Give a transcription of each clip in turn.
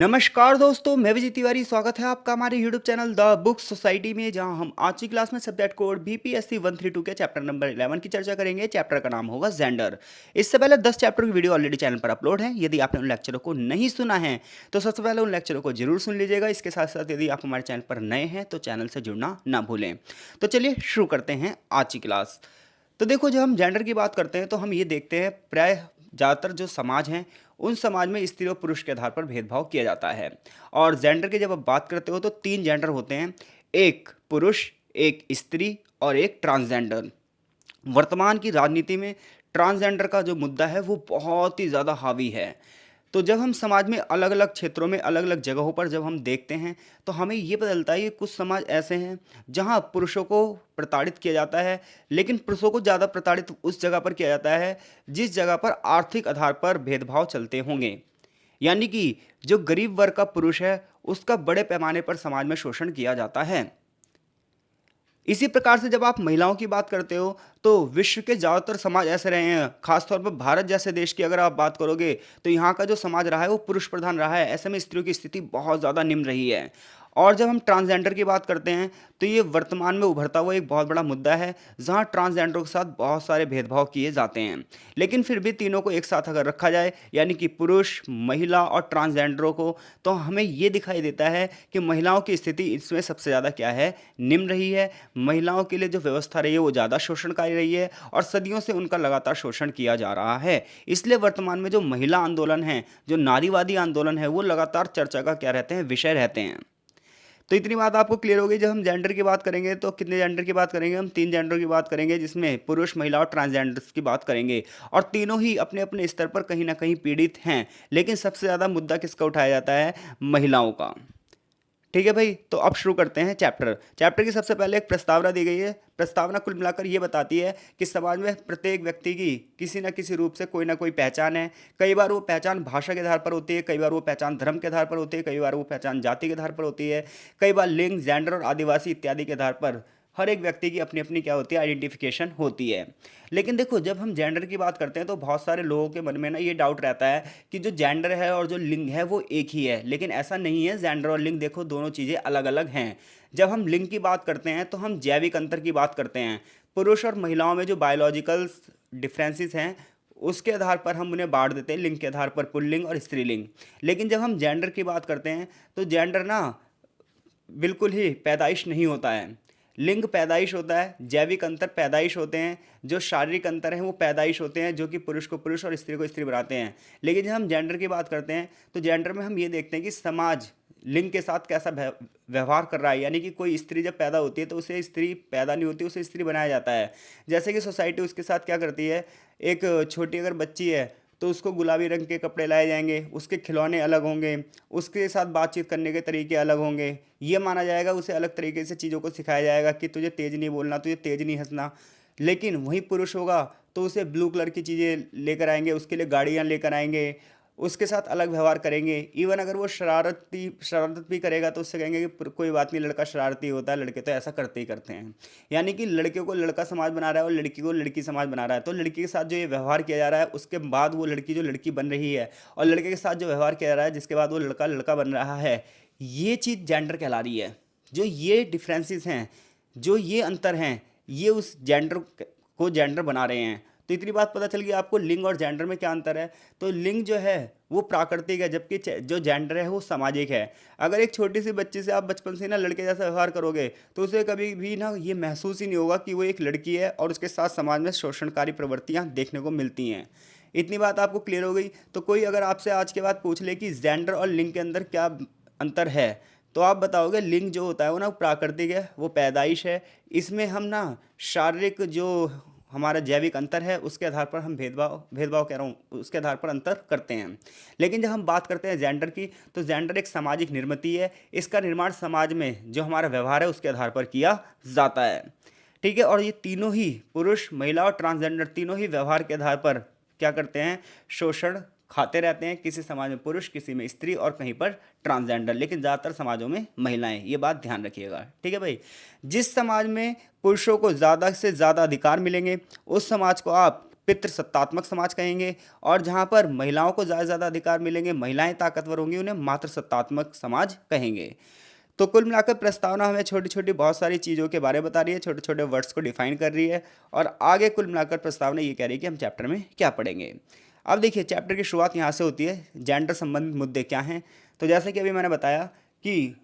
नमस्कार दोस्तों, मैं विजय तिवारी। स्वागत है आपका हमारे YouTube channel the book society में, जहां हम आज की क्लास में सब्जेक्ट कोड बीपीएससी 132 के चैप्टर नंबर 11 की चर्चा करेंगे। चैप्टर का नाम होगा जेंडर। इससे पहले 10 चैप्टर की वीडियो ऑलरेडी चैनल पर अपलोड है। यदि आपने उन लेक्चरों को नहीं सुना है तो सबसे पहले उन लेक्चरों को जरूर सुन लीजिएगा। इसके साथ साथ यदि आप हमारे चैनल पर नए हैं तो चैनल से जुड़ना ना भूलें। तो चलिए शुरू करते हैं आज की क्लास। तो देखो, जब हम जेंडर की बात करते हैं तो हम ये देखते हैं प्राय ज़्यादातर जो समाज हैं उन समाज में स्त्री और पुरुष के आधार पर भेदभाव किया जाता है। और जेंडर की जब आप बात करते हो तो 3 जेंडर होते हैं, एक पुरुष, एक स्त्री और एक ट्रांसजेंडर। वर्तमान की राजनीति में ट्रांसजेंडर का जो मुद्दा है वो बहुत ही ज़्यादा हावी है। तो जब हम समाज में अलग अलग क्षेत्रों में अलग अलग जगहों पर जब हम देखते हैं तो हमें ये पता चलता है कि कुछ समाज ऐसे हैं जहाँ पुरुषों को प्रताड़ित किया जाता है, लेकिन पुरुषों को ज़्यादा प्रताड़ित उस जगह पर किया जाता है जिस जगह पर आर्थिक आधार पर भेदभाव चलते होंगे। यानी कि जो गरीब वर्ग का पुरुष है उसका बड़े पैमाने पर समाज में शोषण किया जाता है। इसी प्रकार से जब आप महिलाओं की बात करते हो तो विश्व के ज़्यादातर समाज ऐसे रहे हैं, खासतौर पर भारत जैसे देश की अगर आप बात करोगे तो यहाँ का जो समाज रहा है वो पुरुष प्रधान रहा है। ऐसे में स्त्रियों की स्थिति बहुत ज़्यादा निम्न रही है। और जब हम ट्रांसजेंडर की बात करते हैं तो ये वर्तमान में उभरता हुआ एक बहुत बड़ा मुद्दा है, जहाँ ट्रांसजेंडरों के साथ बहुत सारे भेदभाव किए जाते हैं। लेकिन फिर भी तीनों को एक साथ अगर रखा जाए, यानी कि पुरुष, महिला और ट्रांसजेंडरों को, तो हमें ये दिखाई देता है कि महिलाओं की स्थिति इसमें सबसे ज़्यादा क्या है, निम्न रही है। महिलाओं के लिए जो व्यवस्था रही है वो ज़्यादा शोषणकारी रही है और सदियों से उनका लगातार शोषण किया जा रहा है। इसलिए वर्तमान में जो महिला आंदोलन है, जो नारीवादी आंदोलन है, वो लगातार चर्चा का क्या रहते हैं, विषय रहते हैं। तो इतनी बात आपको क्लियर हो गई। जब हम जेंडर की बात करेंगे तो कितने जेंडर की बात करेंगे, हम 3 जेंडर की बात करेंगे, जिसमें पुरुष, महिला और ट्रांसजेंडर्स की बात करेंगे। और तीनों ही अपने अपने स्तर पर कहीं ना कहीं पीड़ित हैं, लेकिन सबसे ज़्यादा मुद्दा किसका उठाया जाता है, महिलाओं का। ठीक है भाई, तो अब शुरू करते हैं चैप्टर। चैप्टर की सबसे पहले एक प्रस्तावना दी गई है। प्रस्तावना कुल मिलाकर ये बताती है कि समाज में प्रत्येक व्यक्ति की किसी न किसी रूप से कोई ना कोई पहचान है। कई बार वो पहचान भाषा के आधार पर होती है, कई बार वो पहचान धर्म के आधार पर होती है, कई बार वो पहचान जाति के आधार पर होती है, कई बार लिंग, जेंडर और आदिवासी इत्यादि के आधार पर हर एक व्यक्ति की अपनी अपनी क्या होती है, आइडेंटिफिकेशन होती है। लेकिन देखो, जब हम जेंडर की बात करते हैं तो बहुत सारे लोगों के मन में ना ये डाउट रहता है कि जो जेंडर है और जो लिंग है वो एक ही है, लेकिन ऐसा नहीं है। जेंडर और लिंग देखो, दोनों चीज़ें अलग अलग हैं। जब हम लिंग की बात करते हैं तो हम जैविक अंतर की बात करते हैं। पुरुष और महिलाओं में जो बायोलॉजिकल डिफरेंसेस हैं उसके आधार पर हम उन्हें बांट देते हैं, लिंग के आधार पर पुल्लिंग और स्त्रीलिंग। लेकिन जब हम जेंडर की बात करते हैं तो जेंडर ना बिल्कुल ही पैदाइश नहीं होता है। लिंग पैदाइश होता है, जैविक अंतर पैदाइश होते हैं, जो शारीरिक अंतर हैं वो पैदाइश होते हैं, जो कि पुरुष को पुरुष और स्त्री को स्त्री बनाते हैं। लेकिन जब हम जेंडर की बात करते हैं तो जेंडर में हम ये देखते हैं कि समाज लिंग के साथ कैसा व्यवहार कर रहा है। यानी कि कोई स्त्री जब पैदा होती है तो उसे स्त्री पैदा नहीं होती, उसे स्त्री बनाया जाता है। जैसे कि सोसाइटी उसके साथ क्या करती है, एक छोटी अगर बच्ची है तो उसको गुलाबी रंग के कपड़े लाए जाएंगे, उसके खिलौने अलग होंगे, उसके साथ बातचीत करने के तरीके अलग होंगे। ये माना जाएगा, उसे अलग तरीके से चीज़ों को सिखाया जाएगा कि तुझे तेज़ नहीं बोलना, तुझे तेज़ नहीं हंसना। लेकिन वही पुरुष होगा तो उसे ब्लू कलर की चीज़ें लेकर आएंगे, उसके लिए गाड़ियाँ लेकर आएंगे, उसके साथ अलग व्यवहार करेंगे। इवन अगर वो शरारत भी करेगा तो उससे कहेंगे कि कोई बात नहीं, लड़का शरारती होता है, लड़के तो ऐसा करते ही करते हैं। यानी कि लड़के को लड़का समाज बना रहा है और लड़की को लड़की समाज बना रहा है। तो लड़की के साथ जो ये व्यवहार किया जा रहा है उसके बाद वो लड़की जो लड़की बन रही है, और लड़के के साथ जो व्यवहार किया जा रहा है जिसके बाद वो लड़का लड़का बन रहा है, ये चीज़ जेंडर कहला रही है। जो ये डिफरेंसेस हैं, जो ये अंतर हैं, ये उस जेंडर को जेंडर बना रहे हैं। तो इतनी बात पता चल गई आपको लिंग और जेंडर में क्या अंतर है। तो लिंग जो है वो प्राकृतिक है, जबकि जो जेंडर है वो सामाजिक है। अगर एक छोटी सी बच्ची से आप बचपन से ना लड़के जैसा व्यवहार करोगे तो उसे कभी भी ना ये महसूस ही नहीं होगा कि वो एक लड़की है, और उसके साथ समाज में शोषणकारी प्रवृत्तियाँ देखने को मिलती हैं। इतनी बात आपको क्लियर हो गई। तो कोई अगर आपसे आज के बाद पूछ ले कि जेंडर और लिंग के अंदर क्या अंतर है, तो आप बताओगे लिंग जो होता है वो ना प्राकृतिक है, वो पैदाइश है। इसमें हम ना शारीरिक जो हमारा जैविक अंतर है उसके आधार पर हम भेदभाव भेदभाव कह रहा हूँ, उसके आधार पर अंतर करते हैं। लेकिन जब हम बात करते हैं जेंडर की, तो जेंडर एक सामाजिक निर्मिति है। इसका निर्माण समाज में जो हमारा व्यवहार है उसके आधार पर किया जाता है। ठीक है, और ये तीनों ही पुरुष, महिला और ट्रांसजेंडर तीनों ही व्यवहार के आधार पर क्या करते हैं, शोषण खाते रहते हैं। किसी समाज में पुरुष, किसी में स्त्री और कहीं पर ट्रांसजेंडर, लेकिन ज़्यादातर समाजों में महिलाएं। ये बात ध्यान रखिएगा, ठीक है भाई। जिस समाज में पुरुषों को ज़्यादा से ज़्यादा अधिकार मिलेंगे उस समाज को आप पितृसत्तात्मक समाज कहेंगे, और जहाँ पर महिलाओं को ज़्यादा से ज़्यादा अधिकार मिलेंगे, महिलाएं ताकतवर होंगी, उन्हें मातृसत्तात्मक समाज कहेंगे। तो कुल मिलाकर प्रस्तावना हमें छोटी छोटी बहुत सारी चीज़ों के बारे में बता रही है, छोटे छोटे वर्ड्स को डिफाइन कर रही है, और आगे कुल मिलाकर प्रस्तावना ये कह रही है कि हम चैप्टर में क्या पढ़ेंगे। अब देखिए, चैप्टर की शुरुआत यहाँ से होती है, जेंडर संबंधित मुद्दे क्या हैं। तो जैसे कि अभी मैंने बताया कि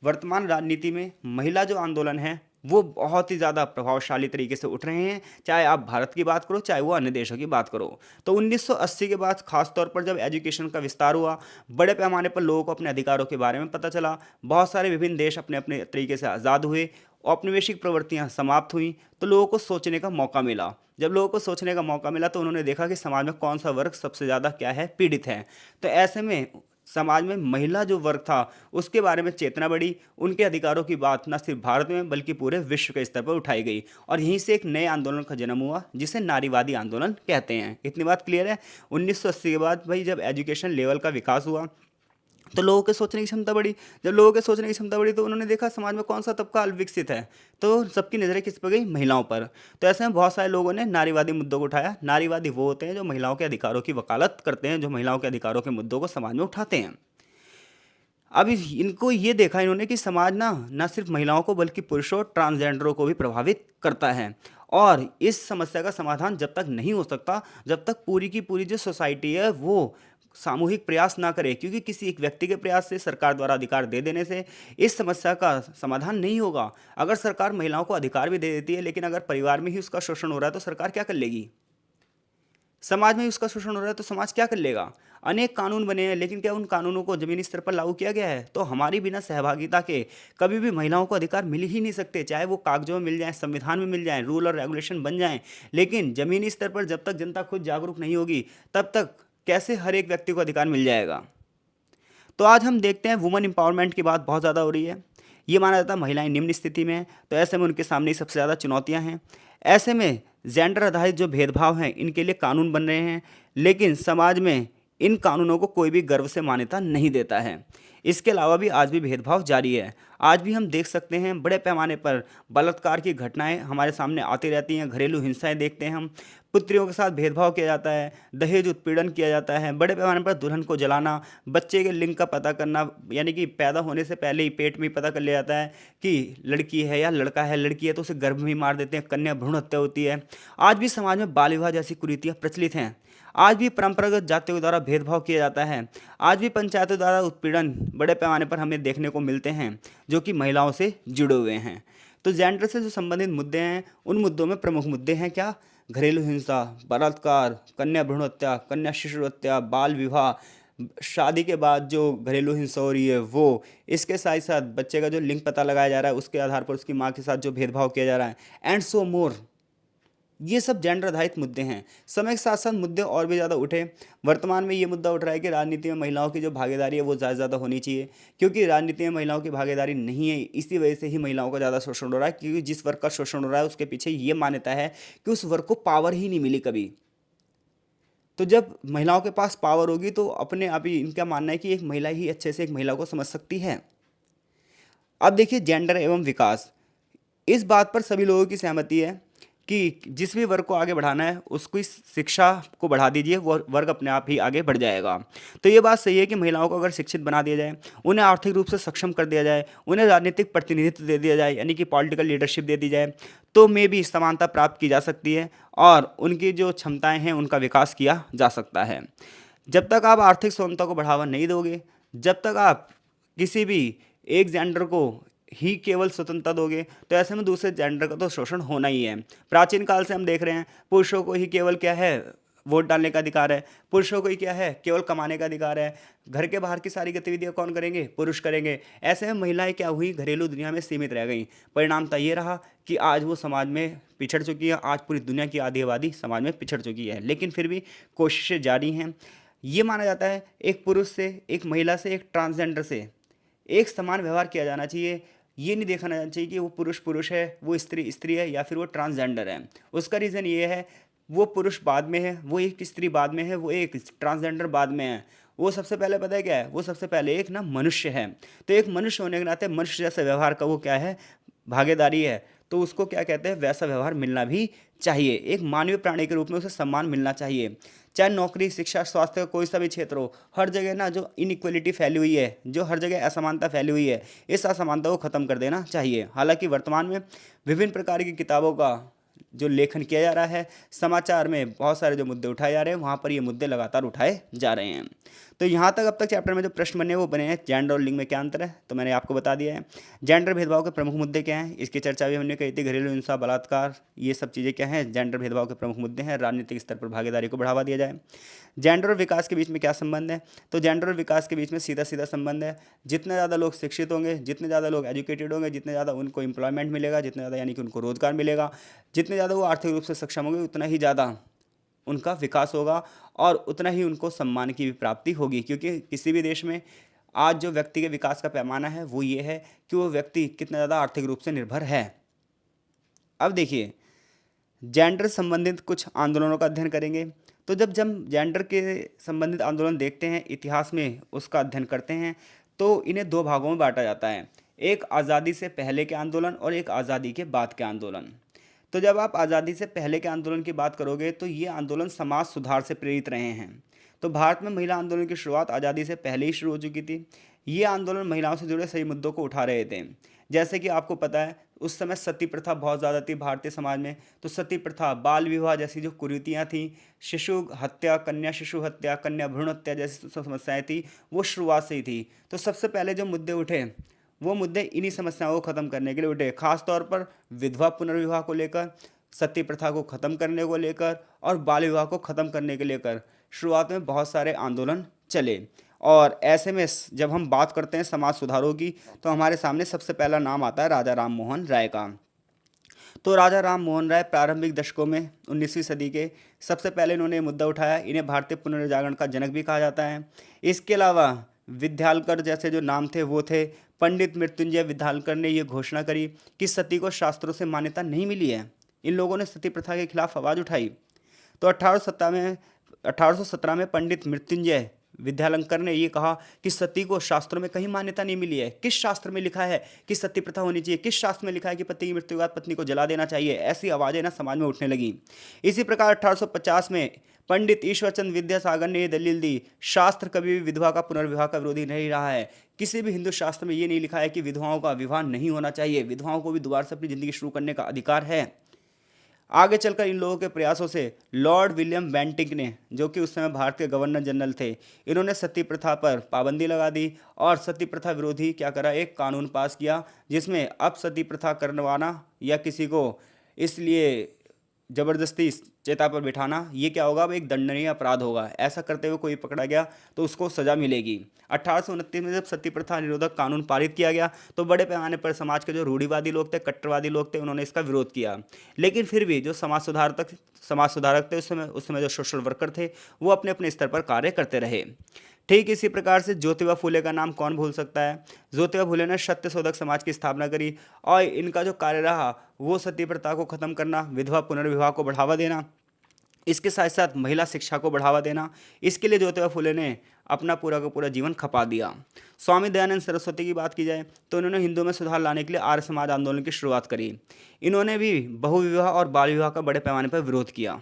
वर्तमान राजनीति में महिला जो आंदोलन है वो बहुत ही ज़्यादा प्रभावशाली तरीके से उठ रहे हैं, चाहे आप भारत की बात करो, चाहे वो अन्य देशों की बात करो। तो 1980 के बाद खास तौर पर जब एजुकेशन का विस्तार हुआ, बड़े पैमाने पर लोगों को अपने अधिकारों के बारे में पता चला, बहुत सारे विभिन्न देश अपने अपने तरीके से आज़ाद हुए, औपनिवेशिक प्रवृत्तियां समाप्त हुई, तो लोगों को सोचने का मौका मिला। जब लोगों को सोचने का मौका मिला तो उन्होंने देखा कि समाज में कौन सा वर्ग सबसे ज़्यादा क्या है, पीड़ित है। तो ऐसे में समाज में महिला जो वर्ग था उसके बारे में चेतना बढ़ी, उनके अधिकारों की बात न सिर्फ भारत में बल्कि पूरे विश्व के स्तर पर उठाई गई, और यहीं से एक नए आंदोलन का जन्म हुआ जिसे नारीवादी आंदोलन कहते हैं। इतनी बात क्लियर है। 1980 के बाद भाई जब एजुकेशन लेवल का विकास हुआ तो लोगों के सोचने की क्षमता बढ़ी। जब लोगों के सोचने की क्षमता बढ़ी तो उन्होंने देखा समाज में कौन सा तबका अल्पविकसित है, तो सबकी नज़रें किस पर गई, महिलाओं पर। तो ऐसे में बहुत सारे लोगों ने नारीवादी मुद्दों को उठाया। नारीवादी वो होते हैं जो महिलाओं के अधिकारों की वकालत करते हैं, जो महिलाओं के अधिकारों के मुद्दों को समाज में उठाते हैं। अब इनको ये देखा इन्होंने कि समाज ना न सिर्फ महिलाओं को बल्कि पुरुषों, ट्रांसजेंडरों को भी प्रभावित करता है, और इस समस्या का समाधान जब तक नहीं हो सकता जब तक पूरी की पूरी जो सोसाइटी है वो सामूहिक प्रयास ना करे, क्योंकि किसी एक व्यक्ति के प्रयास से, सरकार द्वारा अधिकार दे देने से इस समस्या का समाधान नहीं होगा। अगर सरकार महिलाओं को अधिकार भी दे देती है लेकिन अगर परिवार में ही उसका शोषण हो रहा है तो सरकार क्या कर लेगी, समाज में उसका शोषण हो रहा है तो समाज क्या कर लेगा। अनेक कानून बने हैं लेकिन क्या उन कानूनों को जमीनी स्तर पर लागू किया गया है? तो हमारी बिना सहभागिता के कभी भी महिलाओं को अधिकार मिल ही नहीं सकते, चाहे वो कागजों में मिल जाए, संविधान में मिल जाए, रूल और रेगुलेशन बन जाएं, लेकिन जमीनी स्तर पर जब तक जनता खुद जागरूक नहीं होगी तब तक कैसे हर एक व्यक्ति को अधिकार मिल जाएगा। तो आज हम देखते हैं वुमेन एम्पावरमेंट की बात बहुत ज़्यादा हो रही है। ये माना जाता है महिलाएं निम्न स्थिति में हैं, तो ऐसे में उनके सामने ही सबसे ज़्यादा चुनौतियां हैं। ऐसे में जेंडर आधारित जो भेदभाव हैं इनके लिए कानून बन रहे हैं, लेकिन समाज में इन कानूनों को कोई भी गर्व से मान्यता नहीं देता है। इसके अलावा भी आज भी भेदभाव जारी है। आज भी हम देख सकते हैं बड़े पैमाने पर बलात्कार की घटनाएं हमारे सामने आती रहती हैं, घरेलू हिंसाएं देखते हैं हम, पुत्रियों के साथ भेदभाव किया जाता है, दहेज उत्पीड़न किया जाता है, बड़े पैमाने पर दुल्हन को जलाना, बच्चे के लिंग का पता करना, यानी कि पैदा होने से पहले ही पेट में ही पता कर लिया जाता है कि लड़की है या लड़का है, लड़की है तो उसे गर्भ में ही मार देते हैं, कन्या भ्रूण हत्या होती है। आज भी समाज में बाल विवाह जैसी कुरीतियाँ प्रचलित हैं। आज भी परंपरागत जातियों द्वारा भेदभाव किया जाता है। आज भी पंचायतों द्वारा उत्पीड़न बड़े पैमाने पर हमें देखने को मिलते हैं जो कि महिलाओं से जुड़े हुए हैं। तो जेंडर से जो संबंधित मुद्दे हैं उन मुद्दों में प्रमुख मुद्दे हैं क्या, घरेलू हिंसा, बलात्कार, कन्या भ्रूण हत्या, कन्या शिशु हत्या, बाल विवाह, शादी के बाद जो घरेलू हिंसा हो रही है वो, इसके साथ साथ बच्चे का जो लिंग पता लगाया जा रहा है उसके आधार पर उसकी माँ के साथ जो भेदभाव किया जा रहा है, एंड सो मोर। ये सब जेंडर आधारित मुद्दे हैं। समय के साथ साथ मुद्दे और भी ज़्यादा उठे। वर्तमान में ये मुद्दा उठ रहा है कि राजनीति में महिलाओं की जो भागीदारी है वो ज़्यादा से ज़्यादा होनी चाहिए, क्योंकि राजनीति में महिलाओं की भागीदारी नहीं है, इसी वजह से ही महिलाओं का ज़्यादा शोषण हो रहा है, क्योंकि जिस वर्ग का शोषण हो रहा है उसके पीछे ये मान्यता है कि उस वर्ग को पावर ही नहीं मिली कभी। तो जब महिलाओं के पास पावर होगी तो अपने आप ही इनका मानना है कि एक महिला ही अच्छे से एक महिला को समझ सकती है। अब देखिए, जेंडर एवं विकास, इस बात पर सभी लोगों की सहमति है कि जिस भी वर्ग को आगे बढ़ाना है उसको इस शिक्षा को बढ़ा दीजिए, वो वर्ग अपने आप ही आगे बढ़ जाएगा। तो ये बात सही है कि महिलाओं को अगर शिक्षित बना दिया जाए, उन्हें आर्थिक रूप से सक्षम कर दिया जाए, उन्हें राजनीतिक प्रतिनिधित्व दे दिया जाए, यानी कि पॉलिटिकल लीडरशिप दे दी जाए, तो मे भी समानता प्राप्त की जा सकती है और उनकी जो क्षमताएँ हैं उनका विकास किया जा सकता है। जब तक आप आर्थिक स्वतंत्रता को बढ़ावा नहीं दोगे, जब तक आप किसी भी एक जेंडर को ही केवल स्वतंत्रता दोगे, तो ऐसे में दूसरे जेंडर का तो शोषण होना ही है। प्राचीन काल से हम देख रहे हैं पुरुषों को ही केवल क्या है, वोट डालने का अधिकार है, पुरुषों को ही क्या है, केवल कमाने का अधिकार है, घर के बाहर की सारी गतिविधियां कौन करेंगे, पुरुष करेंगे। ऐसे में महिलाएं क्या हुई, घरेलू दुनिया में सीमित रह गई। परिणामतः ये रहा कि आज वो समाज में पिछड़ चुकी है, आज पूरी दुनिया की आधी आबादी समाज में पिछड़ चुकी है, लेकिन फिर भी कोशिशें जारी हैं। ये माना जाता है एक पुरुष से, एक महिला से, एक ट्रांसजेंडर से एक समान व्यवहार किया जाना चाहिए। ये नहीं देखा जाना चाहिए कि वो पुरुष पुरुष है, वो स्त्री स्त्री है या फिर वो ट्रांसजेंडर है। उसका रीज़न ये है, वो पुरुष बाद में है, वो एक स्त्री बाद में है, वो एक ट्रांसजेंडर बाद में है। वो सबसे पहले पता है क्या है, वो सबसे पहले एक ना मनुष्य है। तो एक मनुष्य होने के नाते मनुष्य जैसे व्यवहार का वो क्या है, भागीदारी है, तो उसको क्या कहते हैं, वैसा व्यवहार मिलना भी चाहिए। एक मानवीय प्राणी के रूप में उसे सम्मान मिलना चाहिए। चाहे नौकरी, शिक्षा, स्वास्थ्य का कोई सा भी क्षेत्र हो, हर जगह ना जो इनइक्वलिटी फैली हुई है, जो हर जगह असमानता फैली हुई है, इस असमानता को ख़त्म कर देना चाहिए। हालांकि वर्तमान में विभिन्न प्रकार की किताबों का जो लेखन किया जा रहा है, समाचार में बहुत सारे जो मुद्दे उठाए जा रहे हैं, वहाँ पर ये मुद्दे लगातार उठाए जा रहे हैं। तो यहाँ तक अब तक चैप्टर में जो प्रश्न बने वो बने हैं जेंडर और लिंग में क्या अंतर है, तो मैंने आपको बता दिया है। जेंडर भेदभाव के प्रमुख मुद्दे क्या हैं, इसकी चर्चा भी हमने कही थी। घरेलू हिंसा, बलात्कार, ये सब चीज़ें क्या हैं, जेंडर भेदभाव के प्रमुख मुद्दे हैं। राजनीतिक स्तर पर भागीदारी को बढ़ावा दिया जाए। जेंडर और विकास के बीच में क्या संबंध है, तो जेंडर और विकास के बीच में सीधा सीधा संबंध है। जितने ज़्यादा लोग शिक्षित होंगे, जितने ज़्यादा लोग एजुकेटेड होंगे, जितने ज़्यादा उनको एम्प्लॉयमेंट मिलेगा, जितने ज़्यादा यानी कि उनको रोजगार मिलेगा, जितने ज़्यादा वो आर्थिक रूप से सक्षम होंगे, उतना ही ज़्यादा उनका विकास होगा और उतना ही उनको सम्मान की भी प्राप्ति होगी। क्योंकि किसी भी देश में आज जो व्यक्ति के विकास का पैमाना है वो ये है कि वो व्यक्ति कितना ज़्यादा आर्थिक रूप से निर्भर है। अब देखिए, जेंडर संबंधित कुछ आंदोलनों का अध्ययन करेंगे। तो जब जब जेंडर के संबंधित आंदोलन देखते हैं, इतिहास में उसका अध्ययन करते हैं, तो इन्हें दो भागों में बांटा जाता है। एक आज़ादी से पहले के आंदोलन और एक आज़ादी के बाद के आंदोलन। तो जब आप आज़ादी से पहले के आंदोलन की बात करोगे तो ये आंदोलन समाज सुधार से प्रेरित रहे हैं। तो भारत में महिला आंदोलन की शुरुआत आज़ादी से पहले ही शुरू हो चुकी थी। ये आंदोलन महिलाओं से जुड़े सही मुद्दों को उठा रहे थे। जैसे कि आपको पता है, उस समय सती प्रथा बहुत ज़्यादा थी भारतीय समाज में। तो सती प्रथा, बाल विवाह जैसी जो कुरीतियाँ थीं, शिशु हत्या, कन्या शिशु हत्या, कन्या भ्रूण हत्या जैसी समस्याएं थी, वो शुरुआत से ही थी। तो सबसे पहले जो मुद्दे उठे वो मुद्दे इन्हीं समस्याओं को ख़त्म करने के लिए उठे। खासतौर पर विधवा पुनर्विवाह को लेकर, सती प्रथा को ख़त्म करने को लेकर और बाल विवाह को ख़त्म करने के लेकर शुरुआत में बहुत सारे आंदोलन चले। और ऐसे में जब हम बात करते हैं समाज सुधारों की, तो हमारे सामने सबसे पहला नाम आता है राजा राम मोहन राय का। तो राजा राम मोहन राय प्रारंभिक दशकों में 19वीं सदी के सबसे पहले इन्होंने ये मुद्दा उठाया। इन्हें भारतीय पुनर्जागरण का जनक भी कहा जाता है। इसके अलावा विद्यालकर जैसे जो नाम थे वो थे। पंडित मृत्युंजय विद्यालकर ने ये घोषणा करी कि सती को शास्त्रों से मान्यता नहीं मिली है। इन लोगों ने सती प्रथा के खिलाफ आवाज़ उठाई। तो 1817 में पंडित मृत्युंजय विद्यालंकर ने ये कहा कि सती को शास्त्रों में कहीं मान्यता नहीं मिली है। किस शास्त्र में लिखा है कि सती प्रथा होनी चाहिए, किस शास्त्र में लिखा है कि पति की मृत्यु के बाद पत्नी को जला देना चाहिए। ऐसी आवाज़ें ना समाज में उठने लगी। इसी प्रकार 1850 में पंडित ईश्वरचंद विद्यासागर ने यह दलील दी, शास्त्र कभी भी विधवा का पुनर्विवाह का विरोधी नहीं रहा है। किसी भी हिंदू शास्त्र में ये नहीं लिखा है कि विधवाओं का विवाह नहीं होना चाहिए। विधवाओं को भी दोबारा से अपनी ज़िंदगी शुरू करने का अधिकार है। आगे चलकर इन लोगों के प्रयासों से लॉर्ड विलियम बेंटिक ने, जो कि उस समय भारत के गवर्नर जनरल थे, इन्होंने सती प्रथा पर पाबंदी लगा दी और सती प्रथा विरोधी क्या करा, एक कानून पास किया, जिसमें अब सती प्रथा करवाना या किसी को इसलिए ज़बरदस्ती चिता पर बिठाना, ये क्या होगा, अब एक दंडनीय अपराध होगा। ऐसा करते हुए कोई पकड़ा गया तो उसको सज़ा मिलेगी। 1829 में जब सती प्रथा निरोधक कानून पारित किया गया तो बड़े पैमाने पर समाज के जो रूढ़िवादी लोग थे, कट्टरवादी लोग थे, उन्होंने इसका विरोध किया। लेकिन फिर भी जो समाज सुधारक थे उस समय जो सोशल वर्कर थे, वो अपने अपने स्तर पर कार्य करते रहे। ठीक इसी प्रकार से ज्योतिबा फुले का नाम कौन भूल सकता है। ज्योतिबा फुले ने सत्यशोधक समाज की स्थापना करी और इनका जो कार्य रहा वो सती प्रथा को खत्म करना, विधवा पुनर्विवाह को बढ़ावा देना, इसके साथ साथ महिला शिक्षा को बढ़ावा देना। इसके लिए ज्योतिबा फुले ने अपना पूरा का पूरा जीवन खपा दिया। स्वामी दयानंद सरस्वती की बात की जाए तो इन्होंने हिंदुओं में सुधार लाने के लिए आर्य समाज आंदोलन की शुरुआत करी। इन्होंने भी बहुविवाह और बाल विवाह का बड़े पैमाने पर विरोध किया।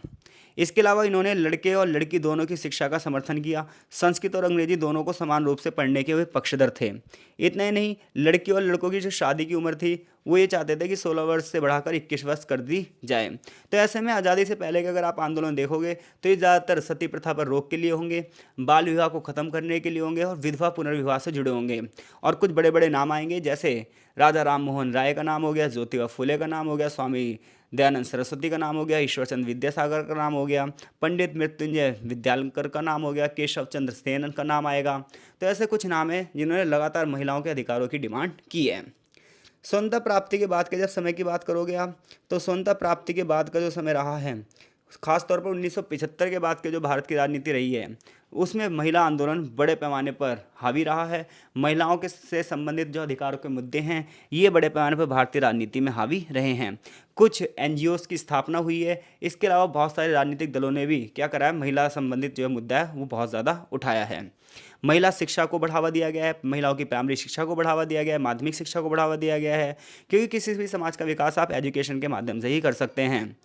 इसके अलावा इन्होंने लड़के और लड़की दोनों की शिक्षा का समर्थन किया। संस्कृत और अंग्रेजी दोनों को समान रूप से पढ़ने के वे पक्षधर थे। इतना ही नहीं, लड़की और लड़कों की जो शादी की उम्र थी वो ये चाहते थे कि 16 वर्ष से बढ़ाकर 21 वर्ष कर दी जाए। तो ऐसे में आज़ादी से पहले के अगर आप आंदोलन देखोगे तो ये ज़्यादातर सती प्रथा पर रोक के लिए होंगे, बाल विवाह को ख़त्म करने के लिए होंगे और विधवा पुनर्विवाह से जुड़े होंगे। और कुछ बड़े बड़े नाम आएंगे, जैसे राजा राम मोहन राय का नाम हो गया, ज्योतिबा फुले का नाम हो गया, स्वामी दयानंद सरस्वती का नाम हो गया, ईश्वरचंद विद्यासागर का नाम हो गया, पंडित मृत्युंजय विद्यालकर का नाम हो गया, केशव चंद्र सेन का नाम आएगा। तो ऐसे कुछ नाम हैं जिन्होंने लगातार महिलाओं के अधिकारों की डिमांड की है। स्वतंत्रता प्राप्ति के बाद के जब समय की बात करोगे आप, तो स्वतंत्रता प्राप्ति के बाद का जो समय रहा है, खासतौर पर 1975 के बाद के जो भारत की राजनीति रही है, उसमें महिला आंदोलन बड़े पैमाने पर हावी रहा है। महिलाओं के से संबंधित जो अधिकारों के मुद्दे हैं, ये बड़े पैमाने पर भारतीय राजनीति में हावी रहे हैं। कुछ एनजीओज़ की स्थापना हुई है। इसके अलावा बहुत सारे राजनीतिक दलों ने भी क्या करा है, महिला संबंधित जो मुद्दा है वो बहुत ज़्यादा उठाया है। महिला शिक्षा को बढ़ावा दिया गया है, महिलाओं की प्राइमरी शिक्षा को बढ़ावा दिया गया है, माध्यमिक शिक्षा को बढ़ावा दिया गया है, क्योंकि किसी भी समाज का विकास आप एजुकेशन के माध्यम से ही कर सकते हैं।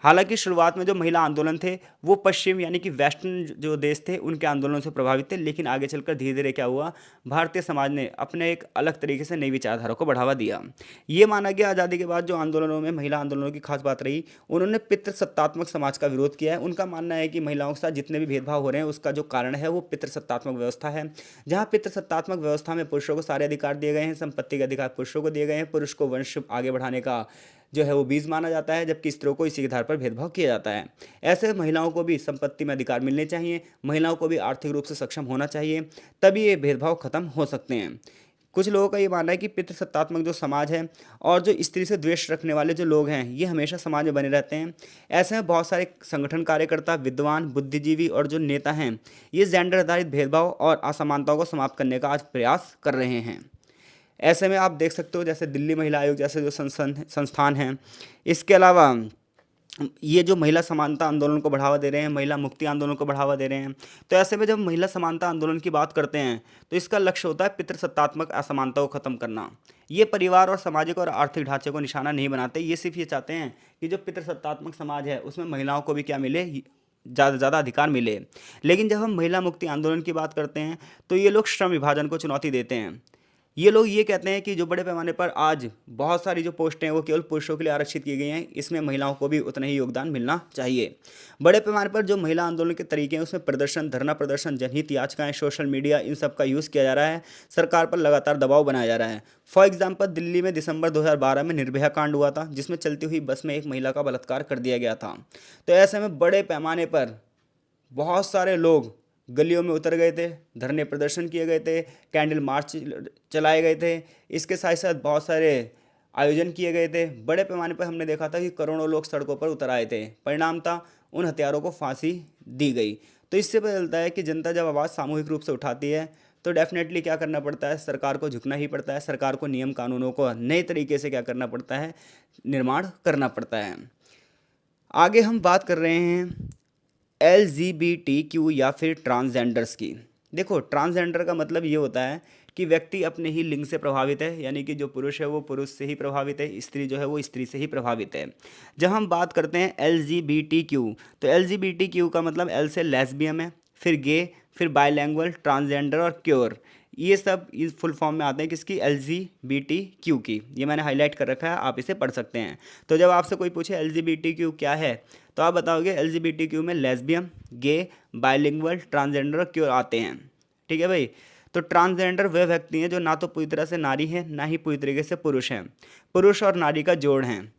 हालांकि शुरुआत में जो महिला आंदोलन थे वो पश्चिम यानी कि वेस्टर्न जो देश थे उनके आंदोलनों से प्रभावित थे, लेकिन आगे चलकर धीरे धीरे क्या हुआ, भारतीय समाज ने अपने एक अलग तरीके से नई विचारधारा को बढ़ावा दिया। ये माना गया आज़ादी के बाद जो आंदोलनों में महिला आंदोलनों की खास बात रही, उन्होंने पितृसत्तात्मक समाज का विरोध किया है। उनका मानना है कि महिलाओं के साथ जितने भी भेदभाव हो रहे हैं उसका जो कारण है वो पितृसत्तात्मक व्यवस्था है, जहाँ पितृसत्तात्मक व्यवस्था में पुरुषों को सारे अधिकार दिए गए हैं, संपत्ति के अधिकार पुरुषों को दिए गए हैं, पुरुष को वंश आगे बढ़ाने का जो है वो बीज माना जाता है, जबकि स्त्रियों को इसी के आधार पर भेदभाव किया जाता है। ऐसे महिलाओं को भी संपत्ति में अधिकार मिलने चाहिए, महिलाओं को भी आर्थिक रूप से सक्षम होना चाहिए, तभी ये भेदभाव खत्म हो सकते हैं। कुछ लोगों का ये मानना है कि पितृसत्तात्मक जो समाज है और जो स्त्री से द्वेष रखने वाले जो लोग हैं ये हमेशा समाज में बने रहते हैं। ऐसे में बहुत सारे संगठन कार्यकर्ता, विद्वान, बुद्धिजीवी और जो नेता हैं ये जेंडर आधारित भेदभाव और असमानताओं को समाप्त करने का आज प्रयास कर रहे हैं। ऐसे में आप देख सकते हो जैसे दिल्ली महिला आयोग जैसे जो संस्थान हैं, इसके अलावा ये जो महिला समानता आंदोलन को बढ़ावा दे रहे हैं, महिला मुक्ति आंदोलन को बढ़ावा दे रहे हैं। तो ऐसे में जब महिला समानता आंदोलन की बात करते हैं तो इसका लक्ष्य होता है पितृसत्तात्मक असमानता को खत्म करना। ये परिवार और सामाजिक और आर्थिक ढांचे को निशाना नहीं बनाते, ये सिर्फ ये चाहते हैं कि जो पितृसत्तात्मक समाज है उसमें महिलाओं को भी क्या मिले, ज़्यादा से ज़्यादा अधिकार मिले। लेकिन जब हम महिला मुक्ति आंदोलन की बात करते हैं तो ये लोग श्रम विभाजन को चुनौती देते हैं। ये लोग ये कहते हैं कि जो बड़े पैमाने पर आज बहुत सारी जो पोस्टें हैं वो केवल पुरुषों के लिए आरक्षित की गई हैं, इसमें महिलाओं को भी उतना ही योगदान मिलना चाहिए। बड़े पैमाने पर जो महिला आंदोलन के तरीके हैं उसमें प्रदर्शन, धरना प्रदर्शन, जनहित याचिकाएं, सोशल मीडिया, इन सब का यूज़ किया जा रहा है। सरकार पर लगातार दबाव बनाया जा रहा है। फॉर एग्जाम्पल दिल्ली में दिसंबर 2012 में निर्भया कांड हुआ था, जिसमें चलती हुई बस में एक महिला का बलात्कार कर दिया गया था। तो ऐसे में बड़े पैमाने पर बहुत सारे लोग गलियों में उतर गए थे, धरने प्रदर्शन किए गए थे, कैंडल मार्च चलाए गए थे, इसके साथ साथ बहुत सारे आयोजन किए गए थे। बड़े पैमाने पर हमने देखा था कि करोड़ों लोग सड़कों पर उतर आए थे। परिणाम था उन हत्यारों को फांसी दी गई। तो इससे पता चलता है कि जनता जब आवाज़ सामूहिक रूप से उठाती है तो डेफिनेटली क्या करना पड़ता है, सरकार को झुकना ही पड़ता है। सरकार को नियम कानूनों को नए तरीके से क्या करना पड़ता है, निर्माण करना पड़ता है। आगे हम बात कर रहे हैं LGBTQ या फिर ट्रांसजेंडर्स की। देखो, ट्रांसजेंडर का मतलब ये होता है कि व्यक्ति अपने ही लिंग से प्रभावित है, यानी कि जो पुरुष है वो पुरुष से ही प्रभावित है, स्त्री जो है वो स्त्री से ही प्रभावित है। जब हम बात करते हैं LGBTQ, तो LGBTQ का मतलब L से लेस्बियन है, फिर गे, फिर बाइलैंग्वेज, ट्रांसजेंडर और क्योर। ये सब इस फुल फॉर्म में आते हैं किसकी, LGBTQ की। ये मैंने हाईलाइट कर रखा है, आप इसे पढ़ सकते हैं। तो जब आपसे कोई पूछे LGBTQ क्या है तो आप बताओगे LGBTQ में लेस्बियन, गे, बाइलिंगुअल, ट्रांसजेंडर और क्योर आते हैं। ठीक है भाई। तो ट्रांसजेंडर वे व्यक्ति हैं जो ना तो पूरी तरह से नारी हैं ना ही पूरी तरीके से पुरुष हैं, पुरुष और नारी का जोड़ हैं।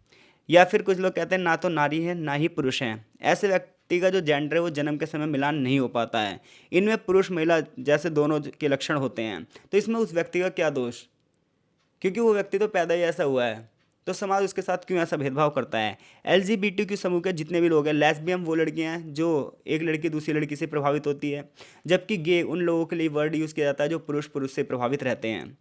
या फिर कुछ लोग कहते हैं ना तो नारी है ना ही पुरुष हैं। ऐसे व्यक्ति का जो जेंडर है वो जन्म के समय मिलान नहीं हो पाता है। इनमें पुरुष महिला जैसे दोनों के लक्षण होते हैं। तो इसमें उस व्यक्ति का क्या दोष, क्योंकि वो व्यक्ति तो पैदा ही ऐसा हुआ है, तो समाज उसके साथ क्यों ऐसा भेदभाव करता है। LGBTQ समूह के जितने भी लोग हैं, लेस्बियन वो लड़कियां हैं जो एक लड़की दूसरी लड़की से प्रभावित होती है, जबकि गे उन लोगों के लिए वर्ड यूज़ किया जाता है जो पुरुष पुरुष से प्रभावित रहते हैं।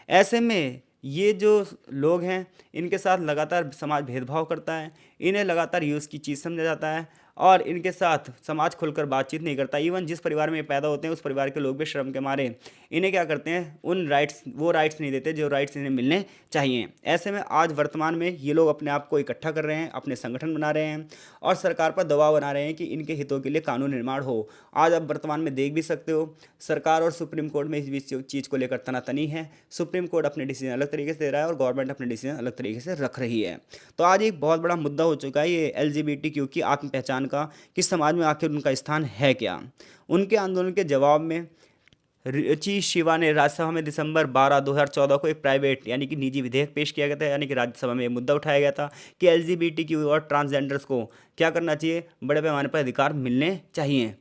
ऐसे में ये जो लोग हैं इनके साथ लगातार समाज भेदभाव करता है, इन्हें लगातार यूज़ की चीज़ समझा जाता है और इनके साथ समाज खुलकर बातचीत नहीं करता। इवन जिस परिवार में ये पैदा होते हैं उस परिवार के लोग भी शर्म के मारे इन्हें क्या करते हैं, उन राइट्स वो राइट्स नहीं देते जो राइट्स इन्हें मिलने चाहिए। ऐसे में आज वर्तमान में ये लोग अपने आप को इकट्ठा कर रहे हैं, अपने संगठन बना रहे हैं और सरकार पर दबाव बना रहे हैं कि इनके हितों के लिए कानून निर्माण हो। आज आप वर्तमान में देख भी सकते हो सरकार और सुप्रीम कोर्ट में इस चीज़ को लेकर तनातनी है। सुप्रीम कोर्ट अपने डिसीजन अलग तरीके से दे रहा है और गवर्नमेंट अपने डिसीजन अलग तरीके से रख रही है। तो आज एक बहुत बड़ा मुद्दा हो चुका है ये LGBTQ की आत्म पहचान का, कि समाज में आखिर उनका स्थान है क्या। उनके आंदोलन के जवाब में रुचि शिवा ने राज्यसभा में दिसंबर 12, 2014 को एक प्राइवेट यानी कि निजी विधेयक पेश किया गया था, यानी कि राज्यसभा में ये मुद्दा उठाया गया था कि LGBTQ और ट्रांसजेंडर्स को क्या करना चाहिए, बड़े पैमाने पर अधिकार मिलने चाहिए।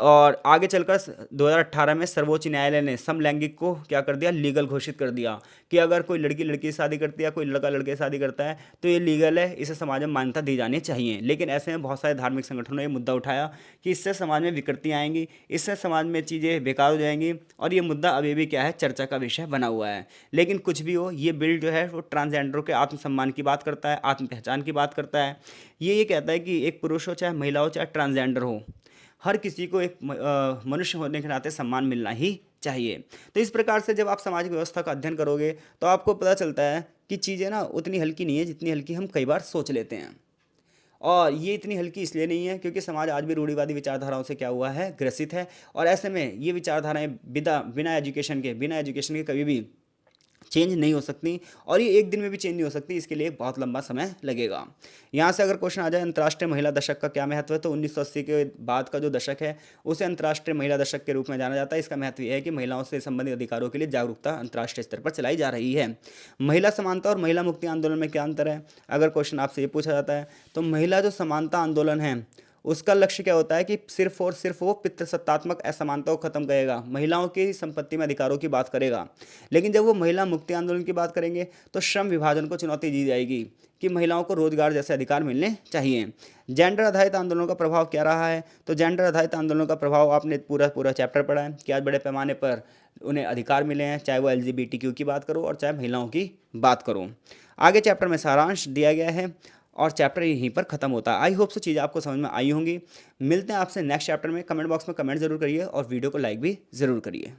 और आगे चलकर 2018 में सर्वोच्च न्यायालय ने समलैंगिक को क्या कर दिया, लीगल घोषित कर दिया कि अगर कोई लड़की लड़की से शादी करती है, कोई लड़का लड़के से शादी करता है तो ये लीगल है, इसे समाज में मान्यता दी जानी चाहिए। लेकिन ऐसे में बहुत सारे धार्मिक संगठनों ने ये मुद्दा उठाया कि इससे समाज में विकृतियाँ आएंगी, इससे समाज में चीज़ें बेकार हो जाएंगी और ये मुद्दा अभी भी क्या है, चर्चा का विषय बना हुआ है। लेकिन कुछ भी हो, ये बिल जो है वो ट्रांसजेंडरों के आत्मसम्मान की बात करता है, आत्म पहचान की बात करता है। ये कहता है कि एक पुरुष हो चाहे महिला हो चाहे ट्रांसजेंडर हो, हर किसी को एक मनुष्य होने के नाते सम्मान मिलना ही चाहिए। तो इस प्रकार से जब आप सामाजिक व्यवस्था का अध्ययन करोगे तो आपको पता चलता है कि चीज़ें ना उतनी हल्की नहीं है जितनी हल्की हम कई बार सोच लेते हैं। और ये इतनी हल्की इसलिए नहीं है क्योंकि समाज आज भी रूढ़िवादी विचारधाराओं से क्या हुआ है, ग्रसित है। और ऐसे में ये विचारधाराएं बिना बिना एजुकेशन के कभी भी चेंज नहीं हो सकती, और ये एक दिन में भी चेंज नहीं हो सकती, इसके लिए बहुत लंबा समय लगेगा। यहाँ से अगर क्वेश्चन आ जाए अंतर्राष्ट्रीय महिला दशक का क्या महत्व है, तो 1980 के बाद का जो दशक है उसे अंतर्राष्ट्रीय महिला दशक के रूप में जाना जाता है। इसका महत्व यह है कि महिलाओं से संबंधित अधिकारों के लिए जागरूकता अंतर्राष्ट्रीय स्तर पर चलाई जा रही है। महिला समानता और महिला मुक्ति आंदोलन में क्या अंतर है, अगर क्वेश्चन आपसे ये पूछा जाता है तो महिला जो समानता आंदोलन है उसका लक्ष्य क्या होता है कि सिर्फ और सिर्फ वो पितृसत्तात्मक असमानता को खत्म करेगा, महिलाओं की संपत्ति में अधिकारों की बात करेगा। लेकिन जब वो महिला मुक्ति आंदोलन की बात करेंगे तो श्रम विभाजन को चुनौती दी जाएगी कि महिलाओं को रोजगार जैसे अधिकार मिलने चाहिए। जेंडर आधारित आंदोलनों का प्रभाव क्या रहा है, तो जेंडर आधारित आंदोलनों का प्रभाव आपने पूरा पूरा चैप्टर पढ़ा है कि आज बड़े पैमाने पर उन्हें अधिकार मिले हैं, चाहे वो एलजीबीटीक्यू की बात करो और चाहे महिलाओं की बात करो। आगे चैप्टर में सारांश दिया गया है और चैप्टर यहीं पर खत्म होता है। आई होप सो चीज़ें आपको समझ में आई होंगी। मिलते हैं आपसे नेक्स्ट चैप्टर में। कमेंट बॉक्स में कमेंट जरूर करिए और वीडियो को लाइक भी ज़रूर करिए।